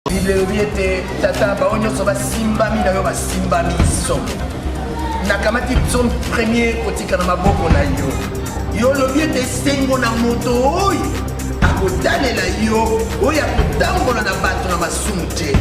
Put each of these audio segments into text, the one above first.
Bible elobi ete tata bao nyonso basimbami na yo basimbami so nakamati son premier kotika na maboko na yo yo lobi ete esengo na moto oyo akotalela yo oyo akotambola na bato na masumu te.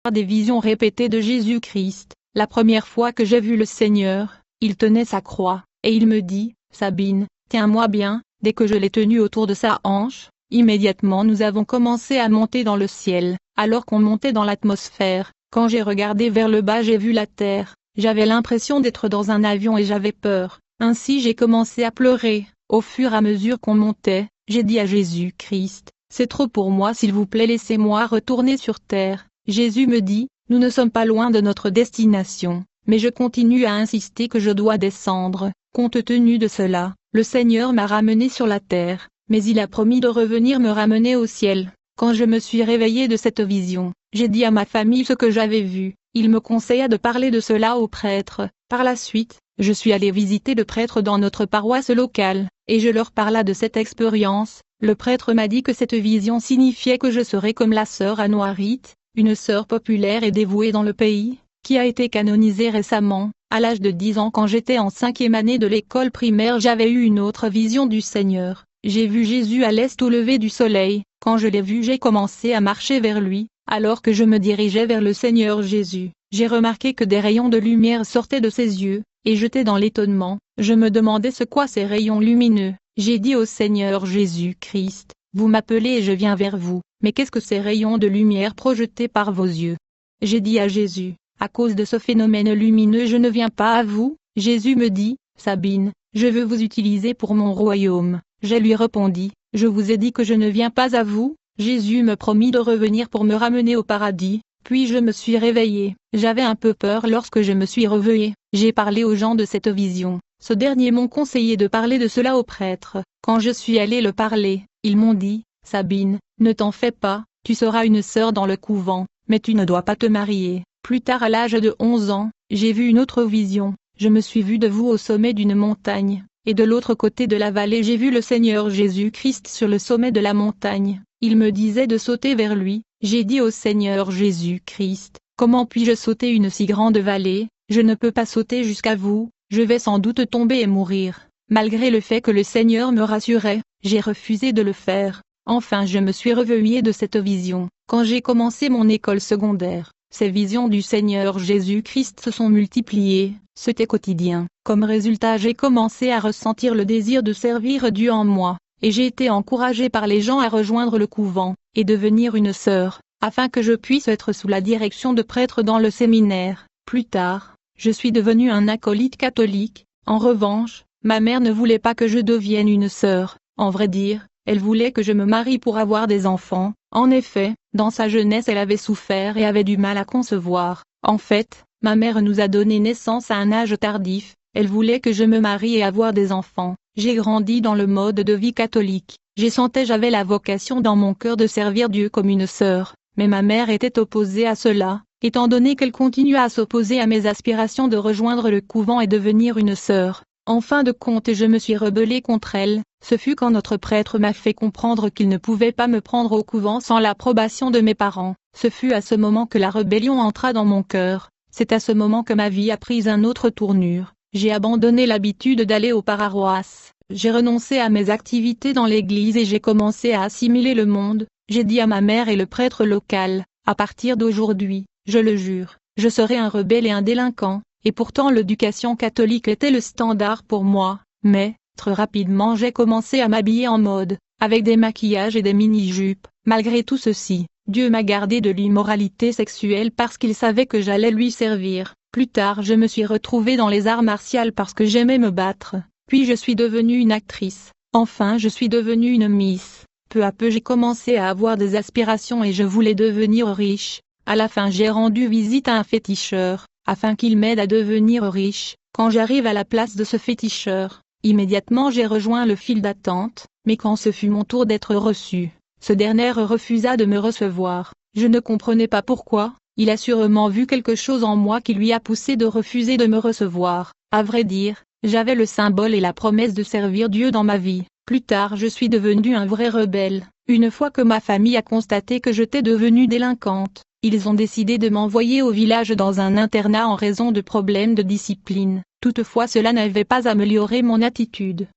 Des visions répétées de Jésus-Christ. La première fois que j'ai vu le Seigneur, il tenait sa croix, et il me dit, « Sabine, tiens-moi bien ». Dès que je l'ai tenu autour de sa hanche, immédiatement nous avons commencé à monter dans le ciel. Alors qu'on montait dans l'atmosphère, quand j'ai regardé vers le bas j'ai vu la terre, j'avais l'impression d'être dans un avion et j'avais peur. Ainsi j'ai commencé à pleurer. Au fur et à mesure qu'on montait, j'ai dit à Jésus-Christ, « C'est trop pour moi, s'il vous plaît, laissez-moi retourner sur terre ». Jésus me dit, nous ne sommes pas loin de notre destination, mais je continue à insister que je dois descendre. Compte tenu de cela, le Seigneur m'a ramené sur la terre, mais il a promis de revenir me ramener au ciel. Quand je me suis réveillé de cette vision, j'ai dit à ma famille ce que j'avais vu. Il me conseilla de parler de cela au prêtre. Par la suite, je suis allé visiter le prêtre dans notre paroisse locale, et je leur parla de cette expérience. Le prêtre m'a dit que cette vision signifiait que je serais comme la sœur Anouarite, une sœur populaire et dévouée dans le pays, qui a été canonisée récemment. À l'âge de 10 ans, quand j'étais en 5e année de l'école primaire, j'avais eu une autre vision du Seigneur. J'ai vu Jésus à l'est au lever du soleil. Quand je l'ai vu, j'ai commencé à marcher vers lui. Alors que je me dirigeais vers le Seigneur Jésus, j'ai remarqué que des rayons de lumière sortaient de ses yeux, et j'étais dans l'étonnement. Je me demandais ce qu'étaient ces rayons lumineux. J'ai dit au Seigneur Jésus-Christ, « Vous m'appelez et je viens vers vous. Mais qu'est-ce que ces rayons de lumière projetés par vos yeux ?» J'ai dit à Jésus, « À cause de ce phénomène lumineux je ne viens pas à vous. » Jésus me dit, « Sabine, je veux vous utiliser pour mon royaume. » Je lui répondis, « Je vous ai dit que je ne viens pas à vous. » Jésus me promit de revenir pour me ramener au paradis, puis je me suis réveillée. J'avais un peu peur lorsque je me suis réveillée. J'ai parlé aux gens de cette vision. Ce dernier m'ont conseillé de parler de cela au prêtre. Quand je suis allée le parler, ils m'ont dit, « Sabine, ne t'en fais pas, tu seras une sœur dans le couvent, mais tu ne dois pas te marier. » Plus tard, à l'âge de 11 ans, j'ai vu une autre vision. Je me suis vue debout au sommet d'une montagne, et de l'autre côté de la vallée j'ai vu le Seigneur Jésus-Christ sur le sommet de la montagne. Il me disait de sauter vers lui. J'ai dit au Seigneur Jésus-Christ, « Comment puis-je sauter une si grande vallée? Je ne peux pas sauter jusqu'à vous, je vais sans doute tomber et mourir. » Malgré le fait que le Seigneur me rassurait, j'ai refusé de le faire. Enfin je me suis réveillée de cette vision. Quand j'ai commencé mon école secondaire, ces visions du Seigneur Jésus-Christ se sont multipliées, c'était quotidien. Comme résultat j'ai commencé à ressentir le désir de servir Dieu en moi, et j'ai été encouragée par les gens à rejoindre le couvent, et devenir une sœur, afin que je puisse être sous la direction de prêtres dans le séminaire. Plus tard, je suis devenu un acolyte catholique. En revanche, ma mère ne voulait pas que je devienne une sœur. En vrai dire, elle voulait que je me marie pour avoir des enfants. En effet, dans sa jeunesse elle avait souffert et avait du mal à concevoir. En fait, ma mère nous a donné naissance à un âge tardif. Elle voulait que je me marie et avoir des enfants. J'ai grandi dans le mode de vie catholique. J'avais la vocation dans mon cœur de servir Dieu comme une sœur. Mais ma mère était opposée à cela, étant donné qu'elle continuait à s'opposer à mes aspirations de rejoindre le couvent et devenir une sœur. En fin de compte je me suis rebellée contre elle. Ce fut quand notre prêtre m'a fait comprendre qu'il ne pouvait pas me prendre au couvent sans l'approbation de mes parents. Ce fut à ce moment que la rébellion entra dans mon cœur. C'est à ce moment que ma vie a pris une autre tournure. J'ai abandonné l'habitude d'aller aux paroisses. J'ai renoncé à mes activités dans l'église et j'ai commencé à assimiler le monde. J'ai dit à ma mère et le prêtre local, à partir d'aujourd'hui, je le jure, je serai un rebelle et un délinquant. Et pourtant l'éducation catholique était le standard pour moi. Mais, très rapidement j'ai commencé à m'habiller en mode, avec des maquillages et des mini-jupes. Malgré tout ceci, Dieu m'a gardé de l'immoralité sexuelle parce qu'il savait que j'allais lui servir. Plus tard je me suis retrouvée dans les arts martiaux parce que j'aimais me battre. Puis je suis devenue une actrice. Enfin je suis devenue une Miss. Peu à peu j'ai commencé à avoir des aspirations et je voulais devenir riche. À la fin j'ai rendu visite à un féticheur, afin qu'il m'aide à devenir riche. Quand j'arrive à la place de ce féticheur, immédiatement j'ai rejoint le fil d'attente, mais quand ce fut mon tour d'être reçu, ce dernier refusa de me recevoir. Je ne comprenais pas pourquoi. Il a sûrement vu quelque chose en moi qui lui a poussé de refuser de me recevoir. À vrai dire, j'avais le symbole et la promesse de servir Dieu dans ma vie. Plus tard je suis devenue un vrai rebelle. Une fois que ma famille a constaté que j'étais devenue délinquante, ils ont décidé de m'envoyer au village dans un internat en raison de problèmes de discipline. Toutefois cela n'avait pas amélioré mon attitude.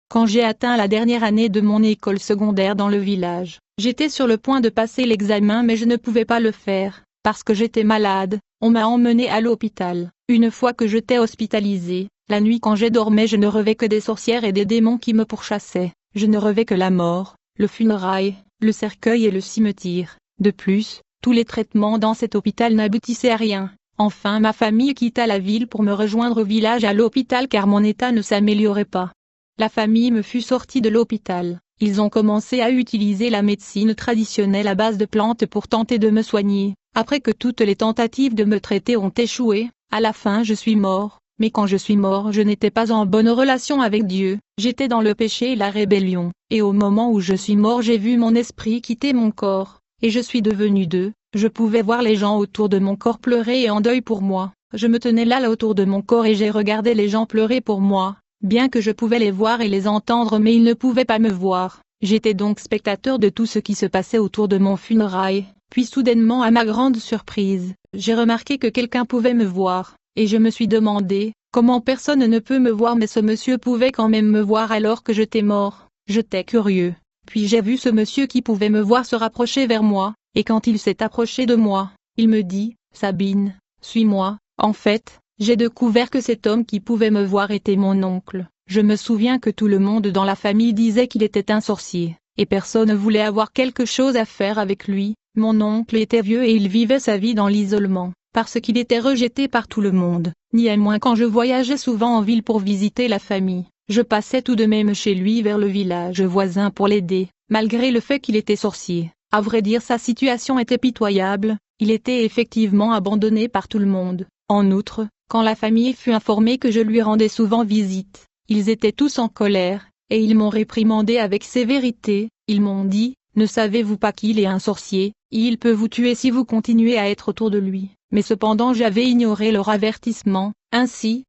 Quand j'ai atteint la dernière année de mon école secondaire dans le village, j'étais sur le point de passer l'examen mais je ne pouvais pas le faire. Parce que j'étais malade, on m'a emmené à l'hôpital. Une fois que j'étais hospitalisée, la nuit quand je dormais je ne rêvais que des sorcières et des démons qui me pourchassaient. Je ne rêvais que la mort, le funérail, le cercueil et le cimetière. De plus, tous les traitements dans cet hôpital n'aboutissaient à rien. Enfin ma famille quitta la ville pour me rejoindre au village à l'hôpital car mon état ne s'améliorait pas. La famille me fut sortie de l'hôpital. Ils ont commencé à utiliser la médecine traditionnelle à base de plantes pour tenter de me soigner. Après que toutes les tentatives de me traiter ont échoué, à la fin je suis mort. Mais quand je suis mort je n'étais pas en bonne relation avec Dieu. J'étais dans le péché et la rébellion. Et au moment où je suis mort j'ai vu mon esprit quitter mon corps. Et je suis devenu deux. Je pouvais voir les gens autour de mon corps pleurer et en deuil pour moi. Je me tenais là autour de mon corps et j'ai regardé les gens pleurer pour moi. Bien que je pouvais les voir et les entendre mais ils ne pouvaient pas me voir. J'étais donc spectateur de tout ce qui se passait autour de mon funérail. Puis soudainement à ma grande surprise, j'ai remarqué que quelqu'un pouvait me voir. Et je me suis demandé, comment personne ne peut me voir mais ce monsieur pouvait quand même me voir alors que j'étais mort. J'étais curieux. Puis j'ai vu ce monsieur qui pouvait me voir se rapprocher vers moi, et quand il s'est approché de moi, il me dit, « Sabine, suis-moi ». En fait, j'ai découvert que cet homme qui pouvait me voir était mon oncle. Je me souviens que tout le monde dans la famille disait qu'il était un sorcier, et personne ne voulait avoir quelque chose à faire avec lui. Mon oncle était vieux et il vivait sa vie dans l'isolement, parce qu'il était rejeté par tout le monde. Ni à moins quand je voyageais souvent en ville pour visiter la famille, je passais tout de même chez lui vers le village voisin pour l'aider, malgré le fait qu'il était sorcier. À vrai dire sa situation était pitoyable, il était effectivement abandonné par tout le monde. En outre, quand la famille fut informée que je lui rendais souvent visite, ils étaient tous en colère, et ils m'ont réprimandé avec sévérité. Ils m'ont dit, « Ne savez-vous pas qu'il est un sorcier ? Il peut vous tuer si vous continuez à être autour de lui. » Mais cependant j'avais ignoré leur avertissement. Ainsi,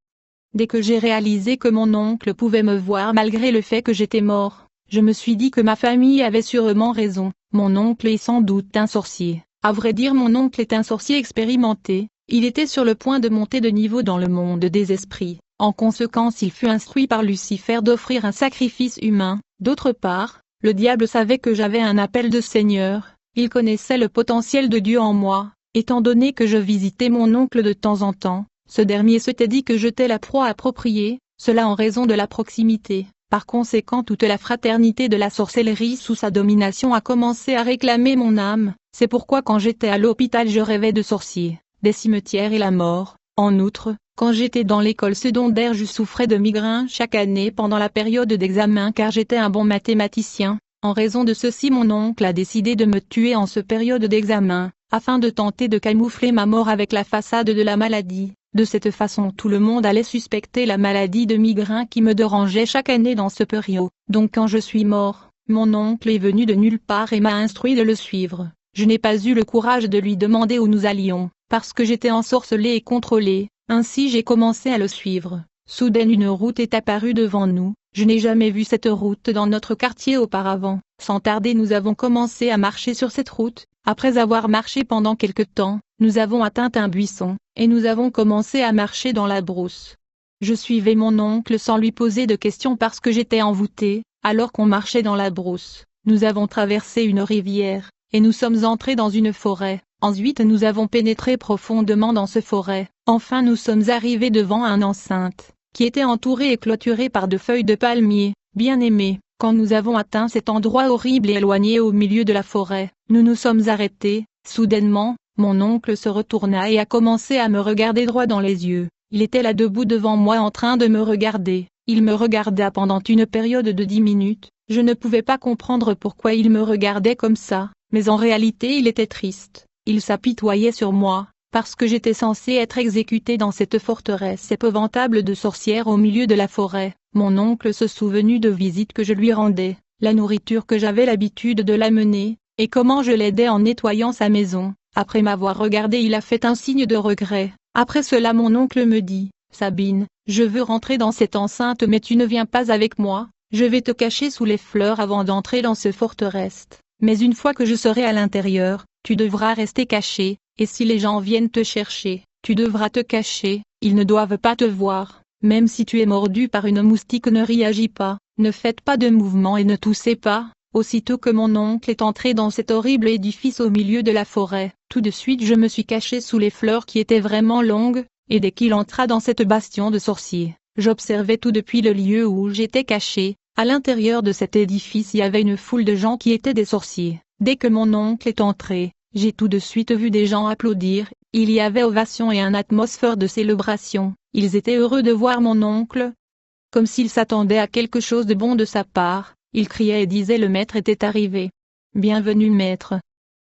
dès que j'ai réalisé que mon oncle pouvait me voir malgré le fait que j'étais mort, je me suis dit que ma famille avait sûrement raison. Mon oncle est sans doute un sorcier. À vrai dire mon oncle est un sorcier expérimenté. Il était sur le point de monter de niveau dans le monde des esprits. En conséquence il fut instruit par Lucifer d'offrir un sacrifice humain. D'autre part, le diable savait que j'avais un appel de Seigneur. Il connaissait le potentiel de Dieu en moi. Étant donné que je visitais mon oncle de temps en temps, ce dernier s'était dit que j'étais la proie appropriée, cela en raison de la proximité. Par conséquent toute la fraternité de la sorcellerie sous sa domination a commencé à réclamer mon âme. C'est pourquoi quand j'étais à l'hôpital je rêvais de sorciers, des cimetières et la mort. En outre, quand j'étais dans l'école secondaire je souffrais de migraines chaque année pendant la période d'examen car j'étais un bon mathématicien. En raison de ceci mon oncle a décidé de me tuer en ce période d'examen, afin de tenter de camoufler ma mort avec la façade de la maladie. De cette façon tout le monde allait suspecter la maladie de migraine qui me dérangeait chaque année dans ce période. Donc quand je suis mort, mon oncle est venu de nulle part et m'a instruit de le suivre. Je n'ai pas eu le courage de lui demander où nous allions, parce que j'étais ensorcelé et contrôlé, ainsi j'ai commencé à le suivre. Soudain une route est apparue devant nous, je n'ai jamais vu cette route dans notre quartier auparavant. Sans tarder nous avons commencé à marcher sur cette route, après avoir marché pendant quelque temps, nous avons atteint un buisson, et nous avons commencé à marcher dans la brousse. Je suivais mon oncle sans lui poser de questions parce que j'étais envoûté, alors qu'on marchait dans la brousse. Nous avons traversé une rivière, et nous sommes entrés dans une forêt. Ensuite nous avons pénétré profondément dans ce forêt. Enfin nous sommes arrivés devant un enceinte, qui était entouré et clôturé par de feuilles de palmier. Bien-aimé, quand nous avons atteint cet endroit horrible et éloigné au milieu de la forêt, nous nous sommes arrêtés. Soudainement, mon oncle se retourna et a commencé à me regarder droit dans les yeux. Il était là debout devant moi en train de me regarder. Il me regarda pendant une période de 10 minutes. Je ne pouvais pas comprendre pourquoi il me regardait comme ça, mais en réalité il était triste. Il s'apitoyait sur moi, parce que j'étais censé être exécuté dans cette forteresse épouvantable de sorcières au milieu de la forêt. Mon oncle se souvenu de visites que je lui rendais, la nourriture que j'avais l'habitude de l'amener, et comment je l'aidais en nettoyant sa maison. Après m'avoir regardé il a fait un signe de regret. Après cela mon oncle me dit, « Sabine, je veux rentrer dans cette enceinte mais tu ne viens pas avec moi, je vais te cacher sous les fleurs avant d'entrer dans ce forteresse. Mais une fois que je serai à l'intérieur, tu devras rester caché, et si les gens viennent te chercher, tu devras te cacher, ils ne doivent pas te voir. Même si tu es mordu par une moustique ne réagis pas, ne faites pas de mouvement et ne toussez pas. » Aussitôt que mon oncle est entré dans cet horrible édifice au milieu de la forêt, tout de suite je me suis caché sous les fleurs qui étaient vraiment longues, et dès qu'il entra dans cette bastion de sorciers, j'observais tout depuis le lieu où j'étais caché. À l'intérieur de cet édifice il y avait une foule de gens qui étaient des sorciers. Dès que mon oncle est entré, j'ai tout de suite vu des gens applaudir, il y avait ovation et une atmosphère de célébration. Ils étaient heureux de voir mon oncle, comme s'ils s'attendaient à quelque chose de bon de sa part. Ils criaient et disaient le maître était arrivé. Bienvenue maître.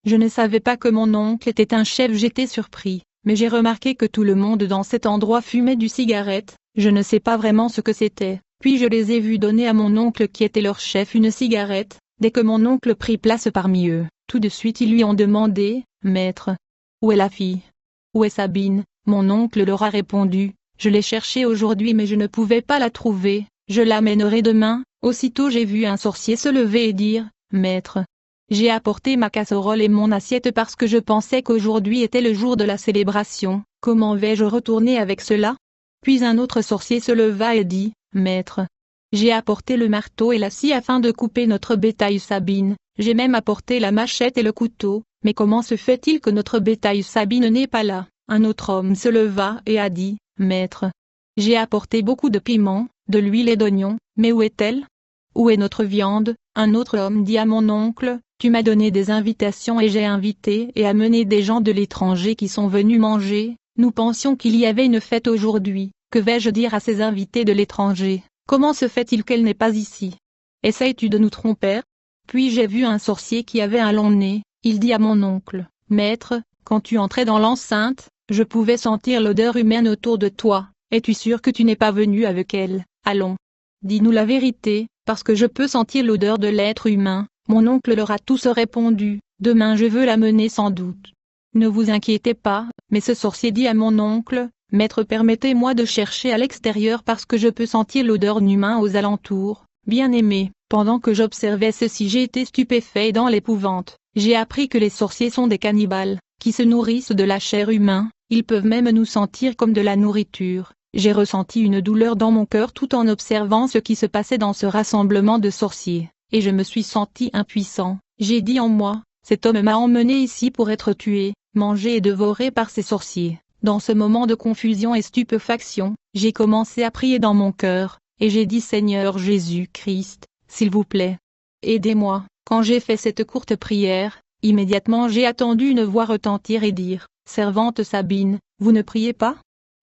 Je ne savais pas que mon oncle était un chef, j'étais surpris, mais j'ai remarqué que tout le monde dans cet endroit fumait du cigarette, je ne sais pas vraiment ce que c'était, puis je les ai vus donner à mon oncle qui était leur chef une cigarette. Dès que mon oncle prit place parmi eux, tout de suite ils lui ont demandé, « Maître, où est la fille? Où est Sabine ?» Mon oncle leur a répondu, « Je l'ai cherchée aujourd'hui mais je ne pouvais pas la trouver, je l'amènerai demain. » Aussitôt j'ai vu un sorcier se lever et dire, « Maître, j'ai apporté ma casserole et mon assiette parce que je pensais qu'aujourd'hui était le jour de la célébration, comment vais-je retourner avec cela ?» Puis un autre sorcier se leva et dit, « Maître, j'ai apporté le marteau et la scie afin de couper notre bétail Sabine, j'ai même apporté la machette et le couteau, mais comment se fait-il que notre bétail Sabine n'est pas là ?» Un autre homme se leva et a dit, « Maître, j'ai apporté beaucoup de piments, de l'huile et d'oignons, mais où est-elle? Où est notre viande ?» Un autre homme dit à mon oncle, « Tu m'as donné des invitations et j'ai invité et amené des gens de l'étranger qui sont venus manger, nous pensions qu'il y avait une fête aujourd'hui, que vais-je dire à ces invités de l'étranger? Comment se fait-il qu'elle n'est pas ici? Essayes-tu de nous tromper ?» Puis j'ai vu un sorcier qui avait un long nez, il dit à mon oncle, « Maître, quand tu entrais dans l'enceinte, je pouvais sentir l'odeur humaine autour de toi, es-tu sûr que tu n'es pas venu avec elle? Allons, dis-nous la vérité, parce que je peux sentir l'odeur de l'être humain. » Mon oncle leur a tous répondu, « Demain je veux l'amener sans doute. » Ne vous inquiétez pas, mais ce sorcier dit à mon oncle, « Maître, permettez-moi de chercher à l'extérieur parce que je peux sentir l'odeur humain aux alentours. » Bien-aimé, pendant que j'observais ceci j'ai été stupéfait dans l'épouvante. J'ai appris que les sorciers sont des cannibales, qui se nourrissent de la chair humaine, ils peuvent même nous sentir comme de la nourriture. J'ai ressenti une douleur dans mon cœur tout en observant ce qui se passait dans ce rassemblement de sorciers, et je me suis senti impuissant. J'ai dit en moi, cet homme m'a emmené ici pour être tué, mangé et dévoré par ces sorciers. Dans ce moment de confusion et stupéfaction, j'ai commencé à prier dans mon cœur, et j'ai dit Seigneur Jésus-Christ, s'il vous plaît, aidez-moi. Quand j'ai fait cette courte prière, immédiatement j'ai entendu une voix retentir et dire, Servante Sabine, vous ne priez pas?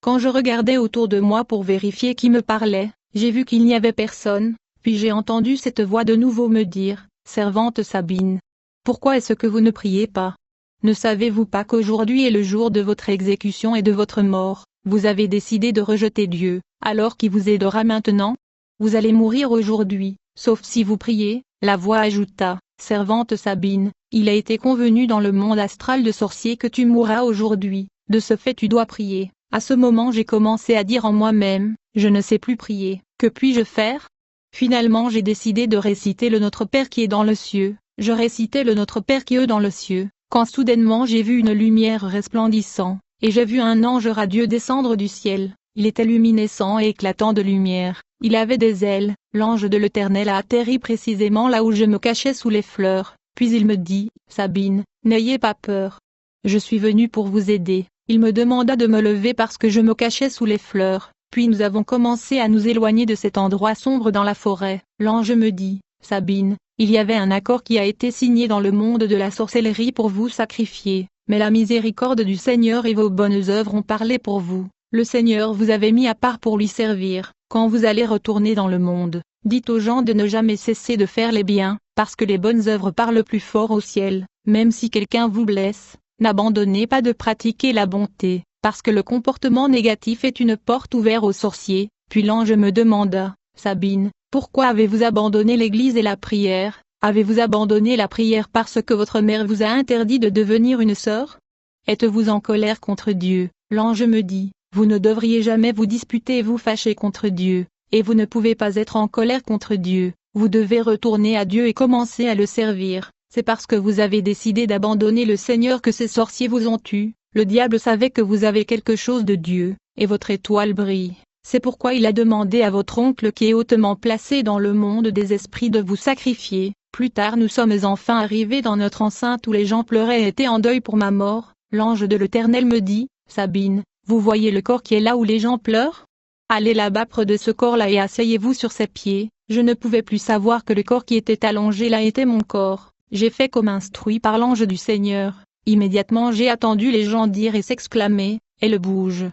Quand je regardais autour de moi pour vérifier qui me parlait, j'ai vu qu'il n'y avait personne, puis j'ai entendu cette voix de nouveau me dire, « Servante Sabine, pourquoi est-ce que vous ne priez pas? Ne savez-vous pas qu'aujourd'hui est le jour de votre exécution et de votre mort? Vous avez décidé de rejeter Dieu, alors qui vous aidera maintenant? Vous allez mourir aujourd'hui, sauf si vous priez. » La voix ajouta, « Servante Sabine, il a été convenu dans le monde astral de sorciers que tu mourras aujourd'hui, de ce fait tu dois prier. » À ce moment j'ai commencé à dire en moi-même, « Je ne sais plus prier, que puis-je faire ?» Finalement j'ai décidé de réciter le Notre Père qui est dans le cieux. Je récitais le Notre Père qui est dans le cieux, quand soudainement j'ai vu une lumière resplendissant, et j'ai vu un ange radieux descendre du ciel. Il était luminescent et éclatant de lumière, il avait des ailes. L'ange de l'Éternel a atterri précisément là où je me cachais sous les fleurs, puis il me dit, « Sabine, n'ayez pas peur. Je suis venu pour vous aider. » Il me demanda de me lever parce que je me cachais sous les fleurs, puis nous avons commencé à nous éloigner de cet endroit sombre dans la forêt. L'ange me dit, « Sabine, il y avait un accord qui a été signé dans le monde de la sorcellerie pour vous sacrifier, mais la miséricorde du Seigneur et vos bonnes œuvres ont parlé pour vous. Le Seigneur vous avait mis à part pour lui servir. Quand vous allez retourner dans le monde, dites aux gens de ne jamais cesser de faire les biens, parce que les bonnes œuvres parlent plus fort au ciel. Même si quelqu'un vous blesse, n'abandonnez pas de pratiquer la bonté, parce que le comportement négatif est une porte ouverte aux sorciers. » Puis l'ange me demanda, « Sabine, pourquoi avez-vous abandonné l'église et la prière? Avez-vous abandonné la prière parce que votre mère vous a interdit de devenir une sœur? Êtes-vous en colère contre Dieu ?» L'ange me dit, « Vous ne devriez jamais vous disputer et vous fâcher contre Dieu, et vous ne pouvez pas être en colère contre Dieu. Vous devez retourner à Dieu et commencer à le servir. C'est parce que vous avez décidé d'abandonner le Seigneur que ces sorciers vous ont tué. Le diable savait que vous avez quelque chose de Dieu, et votre étoile brille. C'est pourquoi il a demandé à votre oncle qui est hautement placé dans le monde des esprits de vous sacrifier. Plus tard nous sommes enfin arrivés dans notre enceinte où les gens pleuraient et étaient en deuil pour ma mort. L'ange de l'Éternel me dit, « Sabine, vous voyez le corps qui est là où les gens pleurent? Allez là-bas près de ce corps-là et asseyez-vous sur ses pieds. » Je ne pouvais plus savoir que le corps qui était allongé là était mon corps. J'ai fait comme instruit par l'ange du Seigneur. Immédiatement j'ai attendu les gens dire et s'exclamer, « Elle bouge.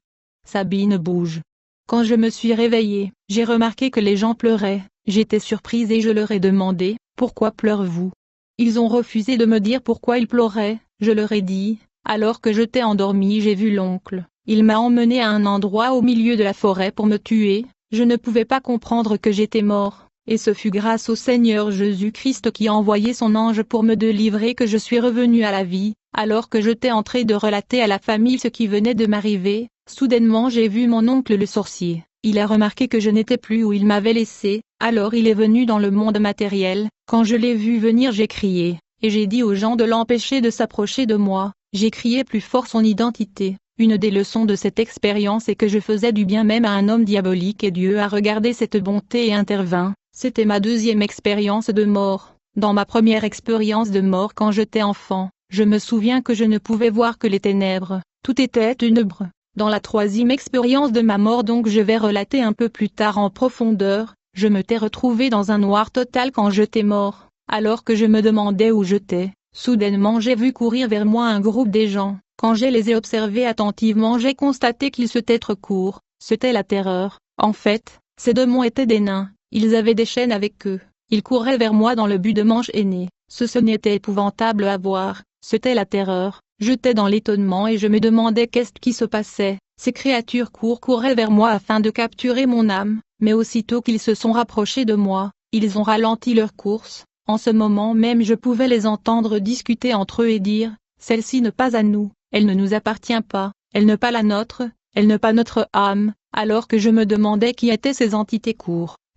Sabine bouge. » Quand je me suis réveillée, j'ai remarqué que les gens pleuraient. J'étais surprise et je leur ai demandé, « Pourquoi pleurez-vous » Ils ont refusé de me dire pourquoi ils pleuraient. Je leur ai dit, « Alors que j'étais endormie j'ai vu l'oncle. Il m'a emmené à un endroit au milieu de la forêt pour me tuer. Je ne pouvais pas comprendre que j'étais mort. Et ce fut grâce au Seigneur Jésus-Christ qui a envoyé son ange pour me délivrer que je suis revenu à la vie. » Alors que j'étais en train de relater à la famille ce qui venait de m'arriver, soudainement j'ai vu mon oncle le sorcier. Il a remarqué que je n'étais plus où il m'avait laissé, alors il est venu dans le monde matériel. Quand je l'ai vu venir j'ai crié, et j'ai dit aux gens de l'empêcher de s'approcher de moi. J'ai crié plus fort son identité. Une des leçons de cette expérience est que je faisais du bien même à un homme diabolique et Dieu a regardé cette bonté et intervint. C'était ma deuxième expérience de mort. Dans ma première expérience de mort quand j'étais enfant, je me souviens que je ne pouvais voir que les ténèbres, tout était ténèbres. Dans la troisième expérience de ma mort donc je vais relater un peu plus tard en profondeur, je me t'ai retrouvé dans un noir total quand j'étais mort, alors que je me demandais où j'étais. Soudainement j'ai vu courir vers moi un groupe des gens. Quand je les ai observés attentivement j'ai constaté qu'ils s'étaient trop courts, c'était la terreur. En fait, ces démons étaient des nains, ils avaient des chaînes avec eux, ils couraient vers moi dans le but de m'enchaîner. Ce n'était épouvantable à voir, c'était la terreur. J'étais dans l'étonnement et je me demandais qu'est-ce qui se passait. Ces créatures couraient vers moi afin de capturer mon âme, mais aussitôt qu'ils se sont rapprochés de moi, ils ont ralenti leur course. En ce moment même je pouvais les entendre discuter entre eux et dire, « Celle-ci n'est pas à nous, elle ne nous appartient pas, elle n'est pas la nôtre, elle n'est pas notre âme. » Alors que je me demandais qui étaient ces entités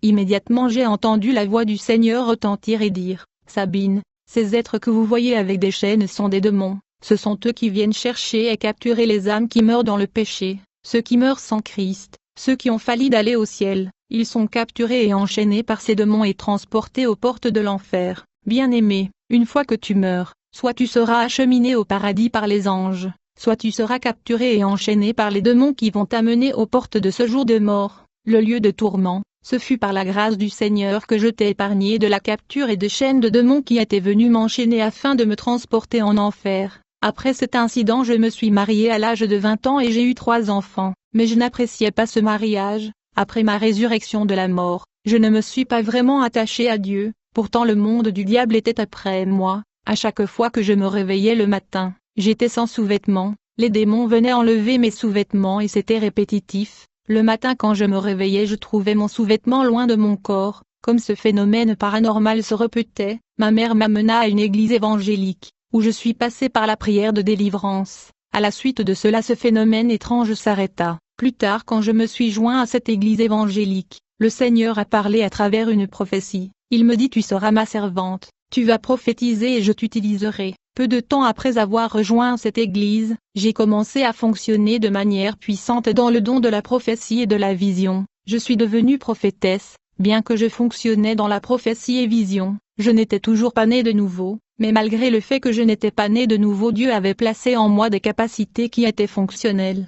immédiatement j'ai entendu la voix du Seigneur retentir et dire, « Sabine, ces êtres que vous voyez avec des chaînes sont des démons. Ce sont eux qui viennent chercher et capturer les âmes qui meurent dans le péché, ceux qui meurent sans Christ, ceux qui ont failli d'aller au ciel. Ils sont capturés et enchaînés par ces démons et transportés aux portes de l'enfer. Bien-aimé, une fois que tu meurs, soit tu seras acheminé au paradis par les anges, soit tu seras capturé et enchaîné par les démons qui vont t'amener aux portes de ce jour de mort, le lieu de tourment. Ce fut par la grâce du Seigneur que je t'ai épargné de la capture et des chaînes de démons qui étaient venus m'enchaîner afin de me transporter en enfer. Après cet incident je me suis mariée à l'âge de 20 ans et j'ai eu 3 enfants. mais je n'appréciais pas ce mariage. Après ma résurrection de la mort, je ne me suis pas vraiment attaché à Dieu, pourtant le monde du diable était après moi. À chaque fois que je me réveillais le matin, j'étais sans sous-vêtements, les démons venaient enlever mes sous-vêtements et c'était répétitif. Le matin quand je me réveillais je trouvais mon sous-vêtement loin de mon corps. Comme ce phénomène paranormal se répétait, ma mère m'amena à une église évangélique, où je suis passé par la prière de délivrance. À la suite de cela ce phénomène étrange s'arrêta. Plus tard quand je me suis joint à cette église évangélique, le Seigneur a parlé à travers une prophétie. Il me dit tu seras ma servante, tu vas prophétiser et je t'utiliserai. Peu de temps après avoir rejoint cette église, j'ai commencé à fonctionner de manière puissante dans le don de la prophétie et de la vision. Je suis devenue prophétesse, bien que je fonctionnais dans la prophétie et vision, je n'étais toujours pas née de nouveau, mais malgré le fait que je n'étais pas née de nouveau Dieu avait placé en moi des capacités qui étaient fonctionnelles.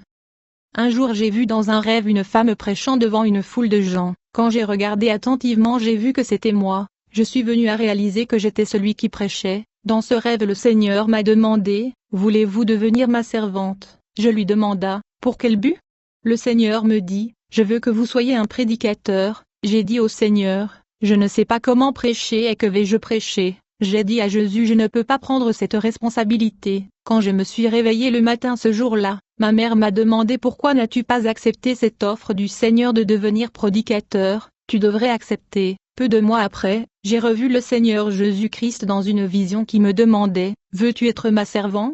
Un jour j'ai vu dans un rêve une femme prêchant devant une foule de gens. Quand j'ai regardé attentivement j'ai vu que c'était moi. Je suis venu à réaliser que j'étais celui qui prêchait. Dans ce rêve le Seigneur m'a demandé, « Voulez-vous devenir ma servante ?» Je lui demanda, « Pour quel but ?» Le Seigneur me dit, « Je veux que vous soyez un prédicateur. » J'ai dit au Seigneur, « Je ne sais pas comment prêcher et que vais-je prêcher ?» J'ai dit à Jésus, « Je ne peux pas prendre cette responsabilité. » Quand je me suis réveillé le matin ce jour-là, ma mère m'a demandé, « Pourquoi n'as-tu pas accepté cette offre du Seigneur de devenir prédicateur? Tu devrais accepter. » Peu de mois après, j'ai revu le Seigneur Jésus-Christ dans une vision qui me demandait, « Veux-tu être ma servant ?»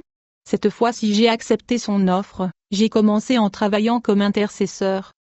Cette fois-ci j'ai accepté son offre, j'ai commencé en travaillant comme intercesseur.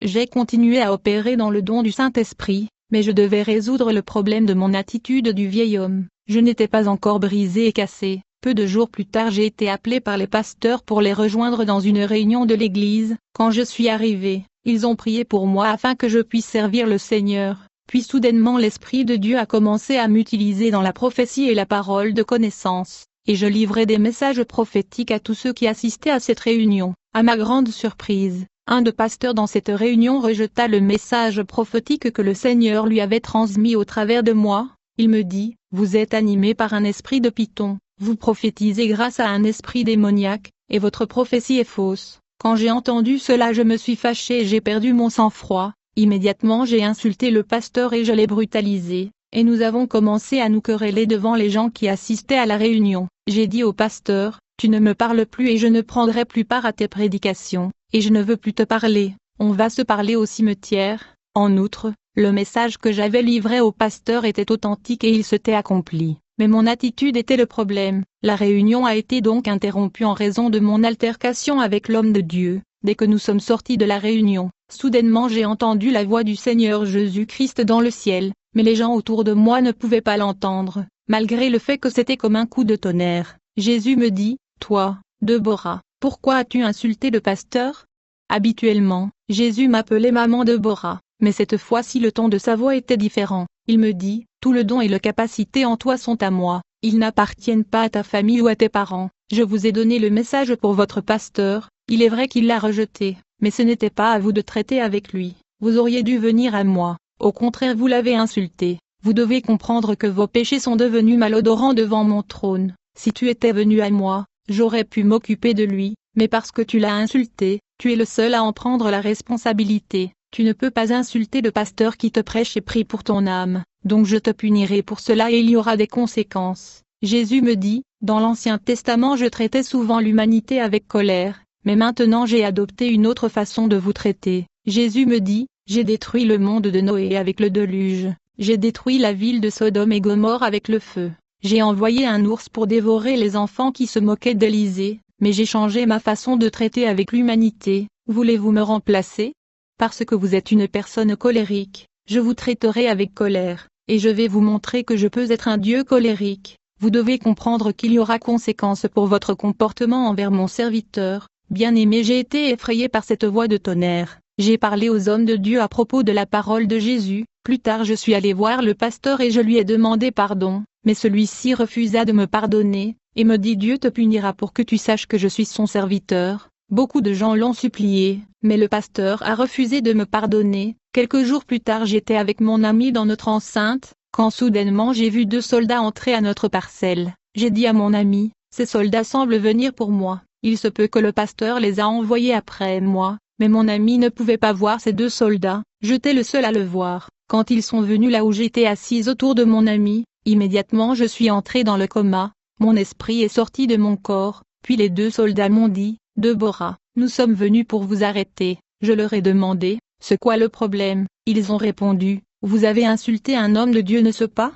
J'ai continué à opérer dans le don du Saint-Esprit, mais je devais résoudre le problème de mon attitude du vieil homme. Je n'étais pas encore brisé et cassé. Peu de jours plus tard j'ai été appelé par les pasteurs pour les rejoindre dans une réunion de l'église. Quand je suis arrivé, ils ont prié pour moi afin que je puisse servir le Seigneur. Puis soudainement l'Esprit de Dieu a commencé à m'utiliser dans la prophétie et la parole de connaissance, et je livrais des messages prophétiques à tous ceux qui assistaient à cette réunion. À ma grande surprise, un des pasteurs dans cette réunion rejeta le message prophétique que le Seigneur lui avait transmis au travers de moi. Il me dit, « Vous êtes animé par un esprit de Python, vous prophétisez grâce à un esprit démoniaque, et votre prophétie est fausse. » Quand j'ai entendu cela je me suis fâché et j'ai perdu mon sang-froid. Immédiatement j'ai insulté le pasteur et je l'ai brutalisé, et nous avons commencé à nous quereller devant les gens qui assistaient à la réunion. J'ai dit au pasteur, « Tu ne me parles plus et je ne prendrai plus part à tes prédications, et je ne veux plus te parler, on va se parler au cimetière. » En outre, le message que j'avais livré au pasteur était authentique et il s'était accompli, mais mon attitude était le problème. La réunion a été donc interrompue en raison de mon altercation avec l'homme de Dieu. Dès que nous sommes sortis de la réunion, soudainement j'ai entendu la voix du Seigneur Jésus-Christ dans le ciel, mais les gens autour de moi ne pouvaient pas l'entendre, malgré le fait que c'était comme un coup de tonnerre. Jésus me dit, « Toi, Déborah, pourquoi as-tu insulté le pasteur ?» Habituellement, Jésus m'appelait maman Déborah, mais cette fois-ci le ton de sa voix était différent. Il me dit, « Tout le don et la capacité en toi sont à moi, ils n'appartiennent pas à ta famille ou à tes parents. Je vous ai donné le message pour votre pasteur. Il est vrai qu'il l'a rejeté, mais ce n'était pas à vous de traiter avec lui. Vous auriez dû venir à moi. Au contraire vous l'avez insulté. Vous devez comprendre que vos péchés sont devenus malodorants devant mon trône. Si tu étais venu à moi, j'aurais pu m'occuper de lui, mais parce que tu l'as insulté, tu es le seul à en prendre la responsabilité. Tu ne peux pas insulter le pasteur qui te prêche et prie pour ton âme, donc je te punirai pour cela et il y aura des conséquences. Jésus me dit, dans l'Ancien Testament je traitais souvent l'humanité avec colère. Mais maintenant j'ai adopté une autre façon de vous traiter. Jésus me dit, j'ai détruit le monde de Noé avec le déluge, j'ai détruit la ville de Sodome et Gomorrhe avec le feu. J'ai envoyé un ours pour dévorer les enfants qui se moquaient d'Élisée, mais j'ai changé ma façon de traiter avec l'humanité. Voulez-vous me remplacer? Parce que vous êtes une personne colérique, je vous traiterai avec colère, et je vais vous montrer que je peux être un Dieu colérique. Vous devez comprendre qu'il y aura conséquences pour votre comportement envers mon serviteur. Bien-aimé, j'ai été effrayé par cette voix de tonnerre. J'ai parlé aux hommes de Dieu à propos de la parole de Jésus. Plus tard je suis allé voir le pasteur et je lui ai demandé pardon, mais celui-ci refusa de me pardonner, et me dit, Dieu te punira pour que tu saches que je suis son serviteur. Beaucoup de gens l'ont supplié, mais le pasteur a refusé de me pardonner. Quelques jours plus tard j'étais avec mon ami dans notre enceinte, quand soudainement j'ai vu 2 soldats entrer à notre parcelle. J'ai dit à mon ami, ces soldats semblent venir pour moi. Il se peut que le pasteur les a envoyés après moi, mais mon ami ne pouvait pas voir ces deux soldats, j'étais le seul à le voir. Quand ils sont venus là où j'étais assise autour de mon ami, immédiatement je suis entré dans le coma, mon esprit est sorti de mon corps, puis les deux soldats m'ont dit, Deborah, nous sommes venus pour vous arrêter. Je leur ai demandé, c'est quoi le problème? Ils ont répondu, vous avez insulté un homme de Dieu, n'est-ce pas?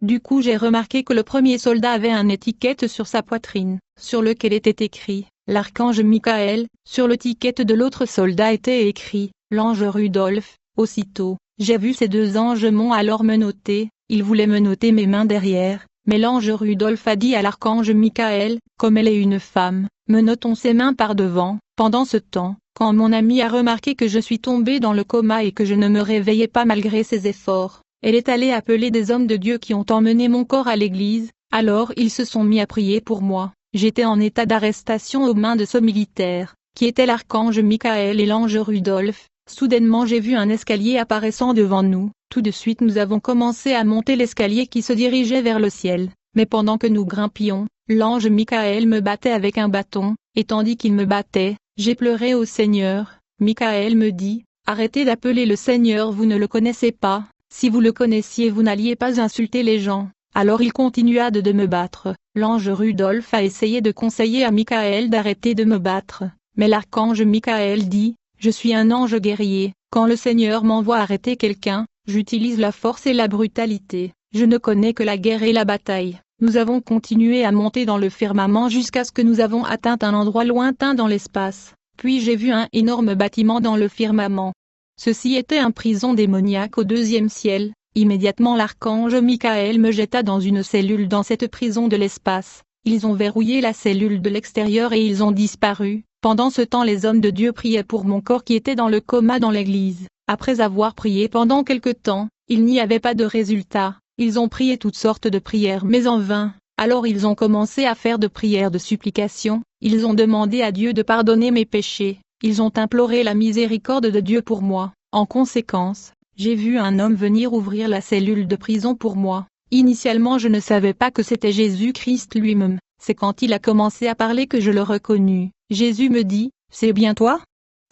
Du coup j'ai remarqué que le premier soldat avait une étiquette sur sa poitrine, sur lequel était écrit, l'archange Michael, sur l'étiquette de l'autre soldat était écrit, l'ange Rudolph. Aussitôt, j'ai vu ces deux anges m'ont alors menotté, ils voulaient menotter mes mains derrière, mais l'ange Rudolph a dit à l'archange Michael, comme elle est une femme, menotons ses mains par devant. Pendant ce temps, quand mon amie a remarqué que je suis tombée dans le coma et que je ne me réveillais pas malgré ses efforts, elle est allée appeler des hommes de Dieu qui ont emmené mon corps à l'église, alors ils se sont mis à prier pour moi. J'étais en état d'arrestation aux mains de ce militaire, qui était l'archange Michael et l'ange Rudolph. Soudainement j'ai vu un escalier apparaissant devant nous, tout de suite nous avons commencé à monter l'escalier qui se dirigeait vers le ciel, mais pendant que nous grimpions, l'ange Michael me battait avec un bâton, et tandis qu'il me battait, j'ai pleuré au Seigneur. Michael me dit, arrêtez d'appeler le Seigneur, vous ne le connaissez pas, si vous le connaissiez vous n'alliez pas insulter les gens. Alors il continua de me battre. L'ange Rudolph a essayé de conseiller à Michael d'arrêter de me battre, mais l'archange Michael dit, je suis un ange guerrier, quand le Seigneur m'envoie arrêter quelqu'un, j'utilise la force et la brutalité, je ne connais que la guerre et la bataille. Nous avons continué à monter dans le firmament jusqu'à ce que nous avons atteint un endroit lointain dans l'espace, puis j'ai vu un énorme bâtiment dans le firmament. Ceci était une prison démoniaque au deuxième ciel. Immédiatement l'archange Michael me jeta dans une cellule dans cette prison de l'espace. Ils ont verrouillé la cellule de l'extérieur et ils ont disparu. Pendant ce temps les hommes de Dieu priaient pour mon corps qui était dans le coma dans l'église. Après avoir prié pendant quelque temps, il n'y avait pas de résultat. Ils ont prié toutes sortes de prières mais en vain. Alors ils ont commencé à faire de prières de supplication. Ils ont demandé à Dieu de pardonner mes péchés. Ils ont imploré la miséricorde de Dieu pour moi. En conséquence, j'ai vu un homme venir ouvrir la cellule de prison pour moi. Initialement je ne savais pas que c'était Jésus-Christ lui-même. C'est quand il a commencé à parler que je le reconnus. Jésus me dit, c'est bien toi?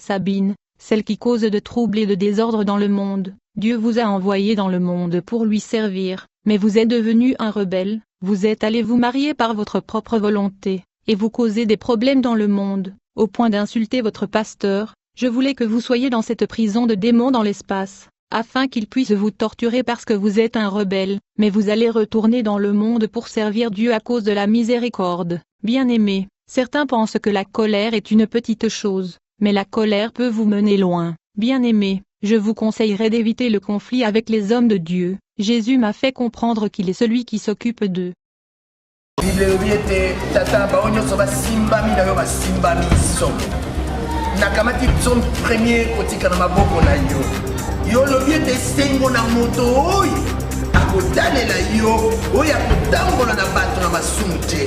Sabine, celle qui cause de troubles et de désordre dans le monde. Dieu vous a envoyé dans le monde pour lui servir, mais vous êtes devenu un rebelle, vous êtes allé vous marier par votre propre volonté, et vous causez des problèmes dans le monde, au point d'insulter votre pasteur. Je voulais que vous soyez dans cette prison de démons dans l'espace, afin qu'il puisse vous torturer parce que vous êtes un rebelle, mais vous allez retourner dans le monde pour servir Dieu à cause de la miséricorde. Bien-aimés, certains pensent que la colère est une petite chose, mais la colère peut vous mener loin. Bien-aimés, je vous conseillerais d'éviter le conflit avec les hommes de Dieu. Jésus m'a fait comprendre qu'il est celui qui s'occupe d'eux. Bible elobi ete tata bao nyonso basimbami na yo basimbami so nakamati biso premier kotika na maboko na yo yo lobi ete esengo na moto oyo akotalela yo oyo akotambola na bato na masumu te